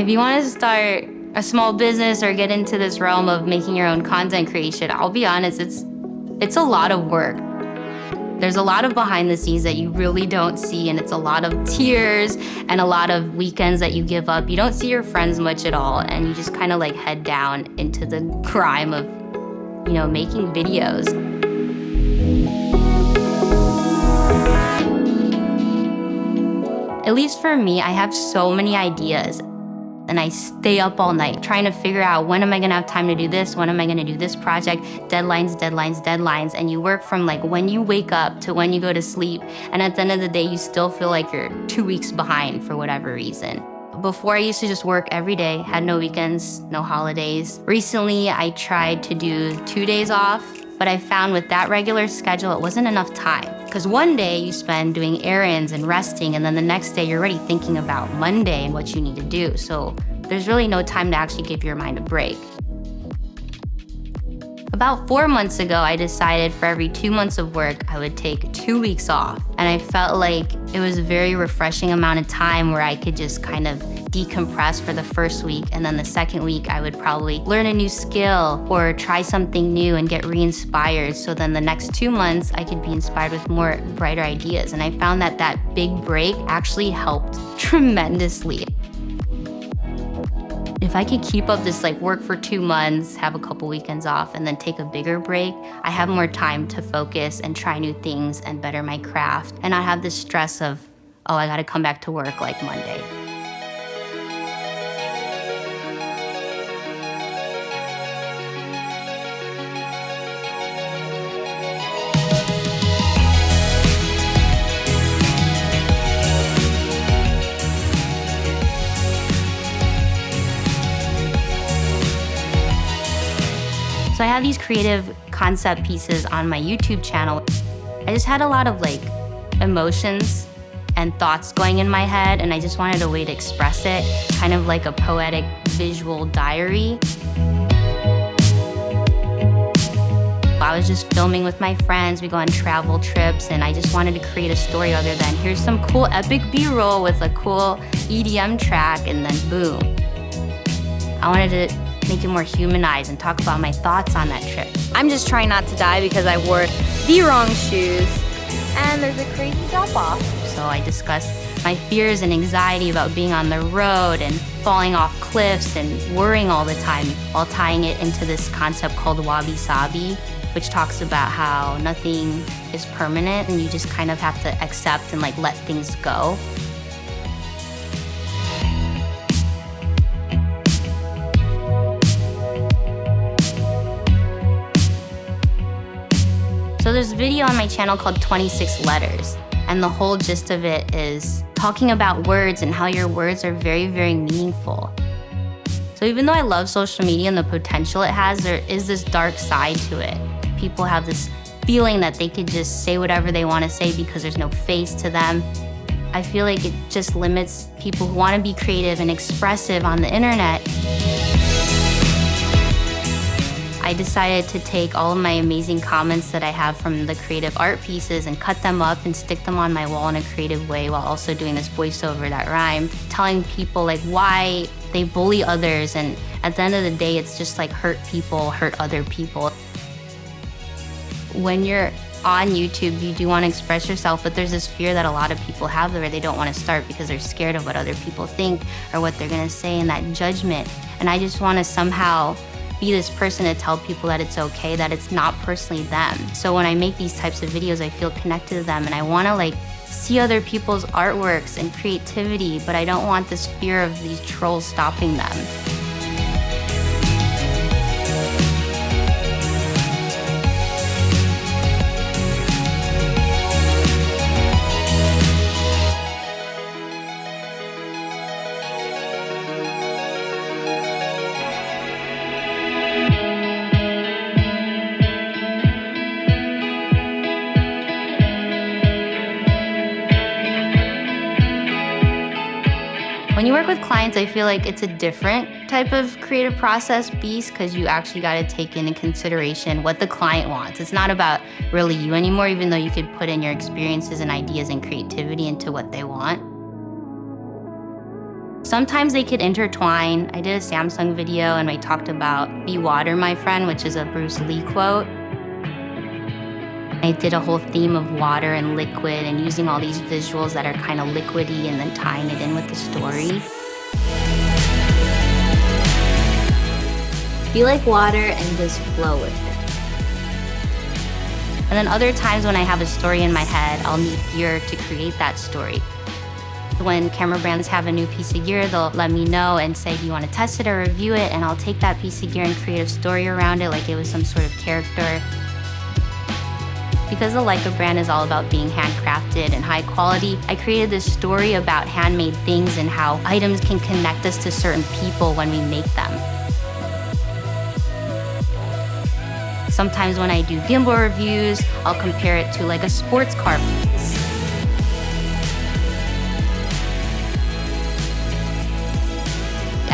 If you want to start a small business or get into this realm of making your own content creation, I'll be honest, it's a lot of work. There's a lot of behind the scenes that you really don't see, and it's a lot of tears and a lot of weekends that you give up. You don't see your friends much at all, and you just kind of like head down into the grime of, making videos. At least for me, I have so many ideas. And I stay up all night trying to figure out, when am I gonna have time to do this? When am I gonna do this project? Deadlines, deadlines, deadlines. And you work from like when you wake up to when you go to sleep. And at the end of the day, you still feel like you're 2 weeks behind for whatever reason. Before, I used to just work every day, had no weekends, no holidays. Recently, I tried to do 2 days off, but I found with that regular schedule, it wasn't enough time. Because one day you spend doing errands and resting, and then the next day you're already thinking about Monday and what you need to do. So there's really no time to actually give your mind a break. About 4 months ago, I decided for every 2 months of work, I would take 2 weeks off. And I felt like it was a very refreshing amount of time where I could just kind of decompress for the first week, and then the second week I would probably learn a new skill or try something new and get re-inspired. So then the next 2 months I could be inspired with more brighter ideas. And I found that that big break actually helped tremendously. If I could keep up this work for 2 months, have a couple weekends off, and then take a bigger break, I have more time to focus and try new things and better my craft, and not have this stress of, oh, I gotta come back to work like Monday. So I have these creative concept pieces on my YouTube channel. I just had a lot of emotions and thoughts going in my head, and I just wanted a way to express it, kind of like a poetic visual diary. I was just filming with my friends, we go on travel trips, and I just wanted to create a story other than here's some cool epic B-roll with a cool EDM track, and then boom. I wanted to make it more humanized and talk about my thoughts on that trip. I'm just trying not to die because I wore the wrong shoes and there's a crazy drop-off. So I discussed my fears and anxiety about being on the road and falling off cliffs and worrying all the time, while tying it into this concept called wabi-sabi, which talks about how nothing is permanent and you just kind of have to accept and let things go. So there's a video on my channel called 26 Letters, and the whole gist of it is talking about words and how your words are very, very meaningful. So even though I love social media and the potential it has, there is this dark side to it. People have this feeling that they could just say whatever they want to say because there's no face to them. I feel like it just limits people who want to be creative and expressive on the internet. I decided to take all of my amazing comments that I have from the creative art pieces and cut them up and stick them on my wall in a creative way, while also doing this voiceover that rhymed, telling people why they bully others, and at the end of the day, it's just hurt people, hurt other people. When you're on YouTube, you do want to express yourself, but there's this fear that a lot of people have where they don't want to start because they're scared of what other people think or what they're going to say, and that judgment. And I just want to somehow be this person to tell people that it's okay, that it's not personally them. So when I make these types of videos, I feel connected to them, and I want to see other people's artworks and creativity, but I don't want this fear of these trolls stopping them. When you work with clients, I feel like it's a different type of creative process beast, because you actually got to take into consideration what the client wants. It's not about really you anymore, even though you could put in your experiences and ideas and creativity into what they want. Sometimes they could intertwine. I did a Samsung video and I talked about "Be water, my friend," which is a Bruce Lee quote. I did a whole theme of water and liquid and using all these visuals that are kind of liquidy and then tying it in with the story. Be like water and just flow with it. And then other times when I have a story in my head, I'll need gear to create that story. When camera brands have a new piece of gear, they'll let me know and say, do you want to test it or review it? And I'll take that piece of gear and create a story around it like it was some sort of character. Because the Leica brand is all about being handcrafted and high quality, I created this story about handmade things and how items can connect us to certain people when we make them. Sometimes when I do gimbal reviews, I'll compare it to like a sports car.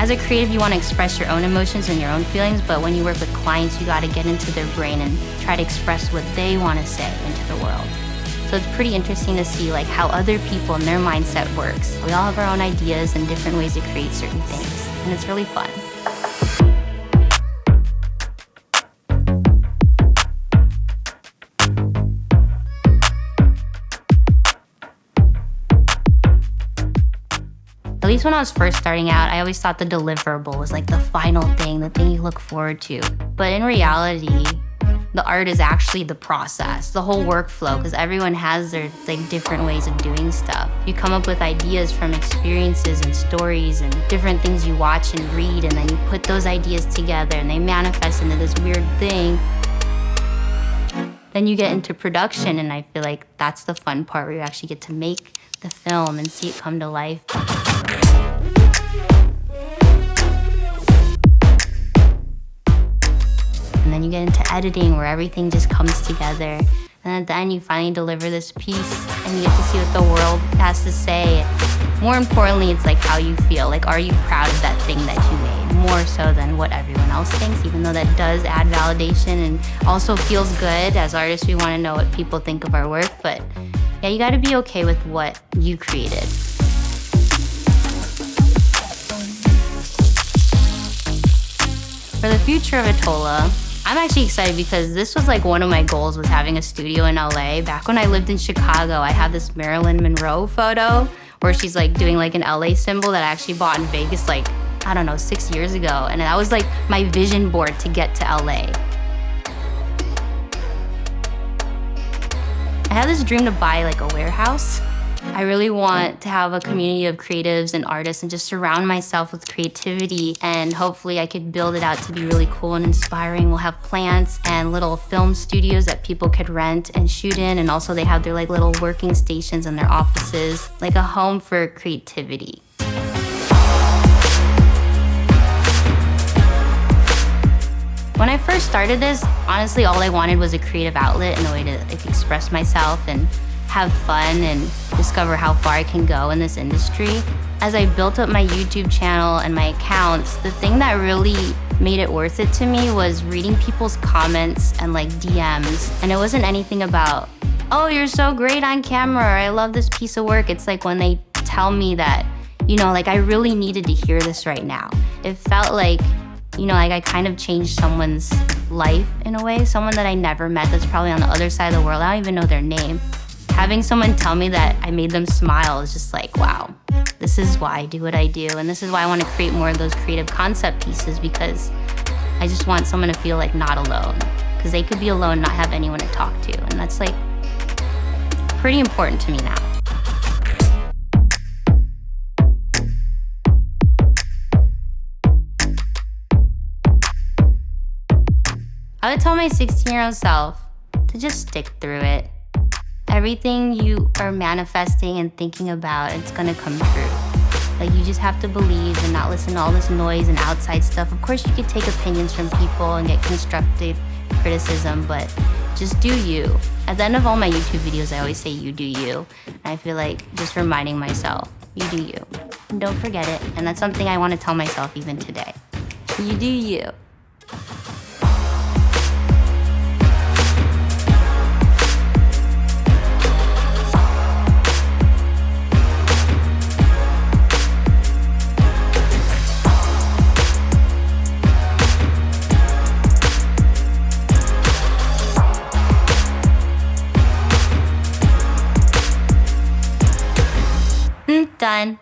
As a creative, you want to express your own emotions and your own feelings, but when you work with clients, you got to get into their brain and try to express what they want to say into the world. So it's pretty interesting to see like how other people and their mindset works. We all have our own ideas and different ways to create certain things, and it's really fun. At least when I was first starting out, I always thought the deliverable was like the final thing, the thing you look forward to. But in reality, the art is actually the process, the whole workflow, because everyone has their like different ways of doing stuff. You come up with ideas from experiences and stories and different things you watch and read, and then you put those ideas together and they manifest into this weird thing. Then you get into production, and I feel like that's the fun part where you actually get to make the film and see it come to life. And then you get into editing where everything just comes together. And at the end, you finally deliver this piece and you get to see what the world has to say. More importantly, it's like how you feel. Like, are you proud of that thing that you made? More so than what everyone else thinks, even though that does add validation and also feels good. As artists, we want to know what people think of our work. But yeah, you got to be okay with what you created. For the future of Atola, I'm actually excited because this was like one of my goals, was having a studio in LA. Back when I lived in Chicago, I had this Marilyn Monroe photo where she's like doing like an LA symbol that I actually bought in Vegas like, I don't know, 6 years ago. And that was like my vision board to get to LA. I had this dream to buy like a warehouse. I really want to have a community of creatives and artists and just surround myself with creativity, and hopefully I could build it out to be really cool and inspiring. We'll have plants and little film studios that people could rent and shoot in, and also they have their like little working stations in their offices, like a home for creativity. When I first started this, honestly, all I wanted was a creative outlet and a way to like express myself and have fun and discover how far I can go in this industry. As I built up my YouTube channel and my accounts, the thing that really made it worth it to me was reading people's comments and like DMs. And it wasn't anything about, oh, you're so great on camera, or I love this piece of work. It's like when they tell me that, you know, like I really needed to hear this right now. It felt like, you know, like I kind of changed someone's life in a way, someone that I never met that's probably on the other side of the world. I don't even know their name. Having someone tell me that I made them smile is just like, wow, this is why I do what I do. And this is why I want to create more of those creative concept pieces, because I just want someone to feel like not alone. Because they could be alone and not have anyone to talk to. And that's like pretty important to me now. I would tell my 16-year-old self to just stick through it. Everything you are manifesting and thinking about, it's gonna come true. Like, you just have to believe and not listen to all this noise and outside stuff. Of course, you could take opinions from people and get constructive criticism, but just do you. At the end of all my YouTube videos, I always say, you do you. And I feel like just reminding myself, you do you. And don't forget it. And that's something I want to tell myself even today. You do you. Done.